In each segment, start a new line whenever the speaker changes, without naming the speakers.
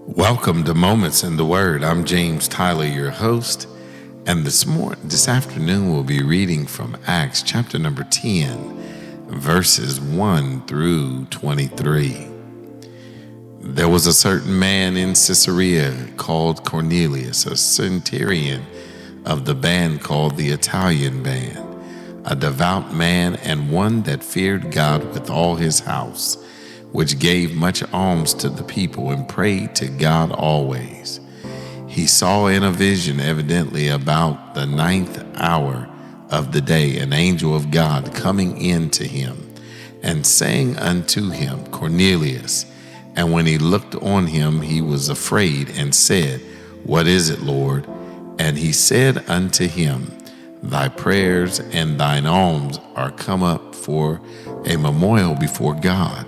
Welcome to Moments in the Word. I'm James Tyler, your host, and this afternoon we'll be reading from Acts chapter number 10, verses 1 through 23. There was a certain man in Caesarea called Cornelius, a centurion of the band called the Italian Band, a devout man and one that feared God with all his house, which gave much alms to the people and prayed to God always. He saw in a vision, evidently about the 9th hour of the day, an angel of God coming in to him and saying unto him, Cornelius. And when he looked on him, he was afraid and said, What is it, Lord? And he said unto him, Thy prayers and thine alms are come up for a memorial before God.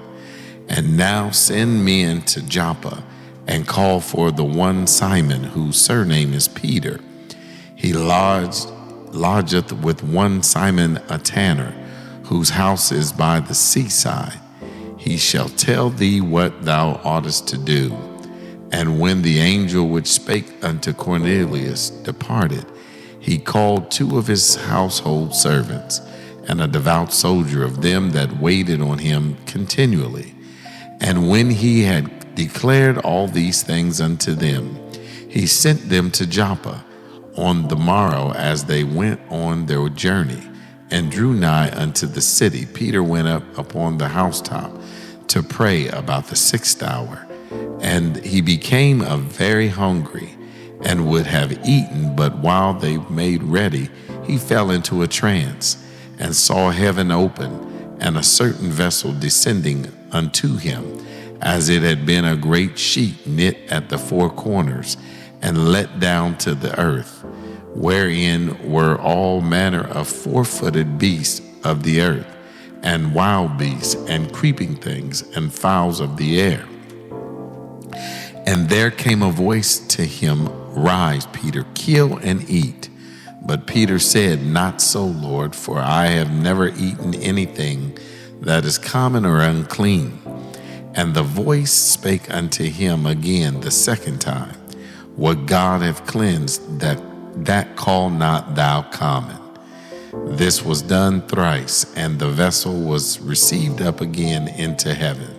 And now send men to Joppa, and call for the one Simon, whose surname is Peter. He lodgeth with one Simon a tanner, whose house is by the seaside. He shall tell thee what thou oughtest to do. And when the angel which spake unto Cornelius departed, he called 2 of his household servants, and a devout soldier of them that waited on him continually. And when he had declared all these things unto them, he sent them to Joppa on the morrow as they went on their journey, and drew nigh unto the city. Peter went up upon the housetop to pray about the 6th hour. And he became very hungry, and would have eaten, but while they made ready, he fell into a trance, and saw heaven open, and a certain vessel descending unto him, as it had been a great sheet knit at the 4 corners, and let down to the earth, wherein were all manner of 4-footed beasts of the earth, and wild beasts, and creeping things, and fowls of the air. And there came a voice to him, Rise, Peter, kill and eat. But Peter said, Not so, Lord, for I have never eaten anything that is common or unclean. And the voice spake unto him again the 2nd time, What God hath cleansed, that call not thou common. This was done thrice, and the vessel was received up again into heaven.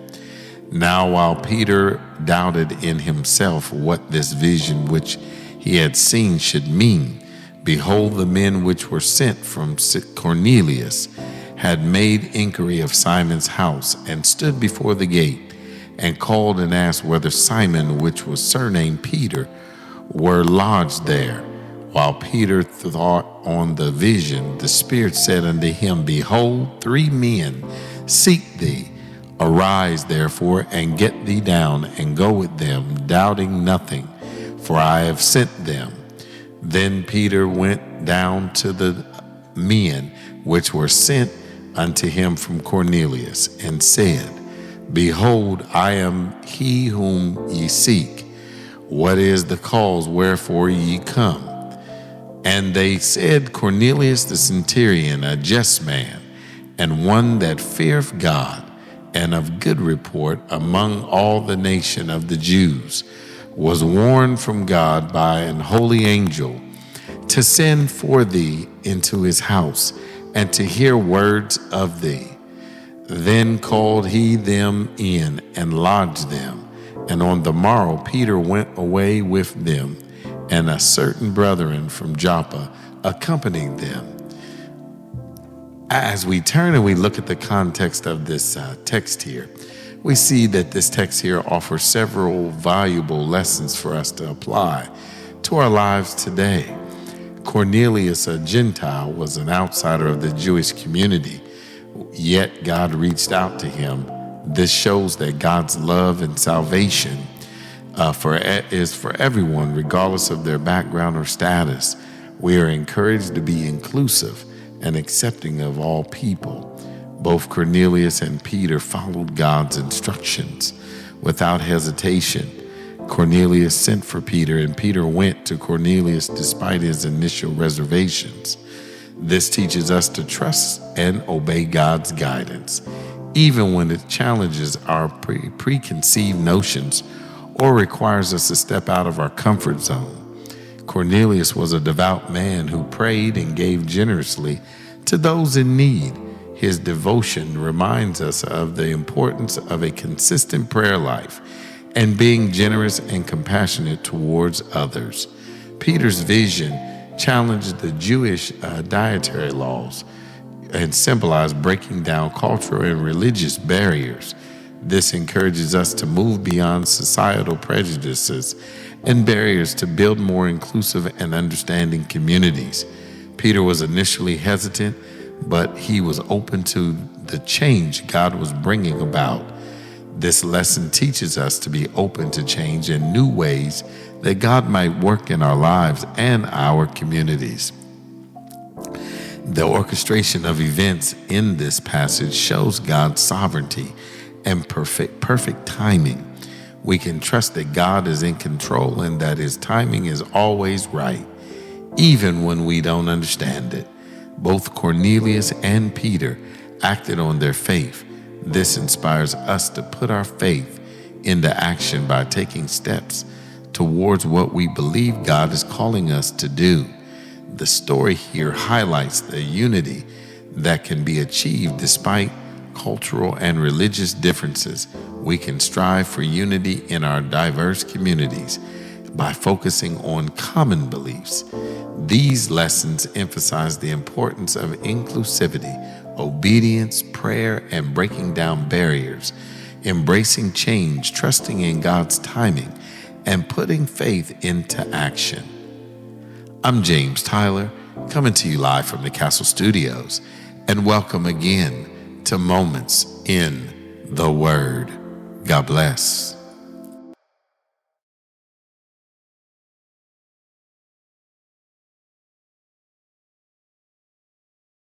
Now while Peter doubted in himself what this vision which he had seen should mean, behold, the men which were sent from Cornelius had made inquiry of Simon's house, and stood before the gate, and called and asked whether Simon, which was surnamed Peter, were lodged there. While Peter thought on the vision, the Spirit said unto him, Behold, 3 men seek thee. Arise, therefore, and get thee down, and go with them, doubting nothing, for I have sent them. Then Peter went down to the men which were sent unto him from Cornelius, and said, Behold, I am he whom ye seek. What is the cause wherefore ye come? And they said, Cornelius the centurion, a just man, and one that feareth God, and of good report among all the nation of the Jews, was warned from God by an holy angel to send for thee into his house, and to hear words of thee. Then called he them in, and lodged them. And on the morrow Peter went away with them, and a certain brethren from Joppa accompanied them. As we turn and we look at the context of this text here, we see that this text here offers several valuable lessons for us to apply to our lives today. Cornelius, a Gentile, was an outsider of the Jewish community, yet God reached out to him. This shows that God's love and salvation is for everyone, regardless of their background or status. We are encouraged to be inclusive and accepting of all people. Both Cornelius and Peter followed God's instructions without hesitation. Cornelius sent for Peter, and Peter went to Cornelius despite his initial reservations. This teaches us to trust and obey God's guidance, even when it challenges our preconceived notions or requires us to step out of our comfort zone. Cornelius was a devout man who prayed and gave generously to those in need. His devotion reminds us of the importance of a consistent prayer life and being generous and compassionate towards others. Peter's vision challenged the Jewish dietary laws and symbolized breaking down cultural and religious barriers. This encourages us to move beyond societal prejudices and barriers to build more inclusive and understanding communities. Peter was initially hesitant, but he was open to the change God was bringing about. This lesson teaches us to be open to change in new ways that God might work in our lives and our communities. The orchestration of events in this passage shows God's sovereignty and perfect timing. We can trust that God is in control and that his timing is always right, even when we don't understand it. Both Cornelius and Peter acted on their faith. This inspires us to put our faith into action by taking steps towards what we believe God is calling us to do. The story here highlights the unity that can be achieved despite cultural and religious differences. We can strive for unity in our diverse communities by focusing on common beliefs. These lessons emphasize the importance of inclusivity, obedience, prayer, and breaking down barriers, embracing change, trusting in God's timing, and putting faith into action. I'm James Tyler, coming to you live from the Castle Studios, and welcome again to Moments in the Word. God bless.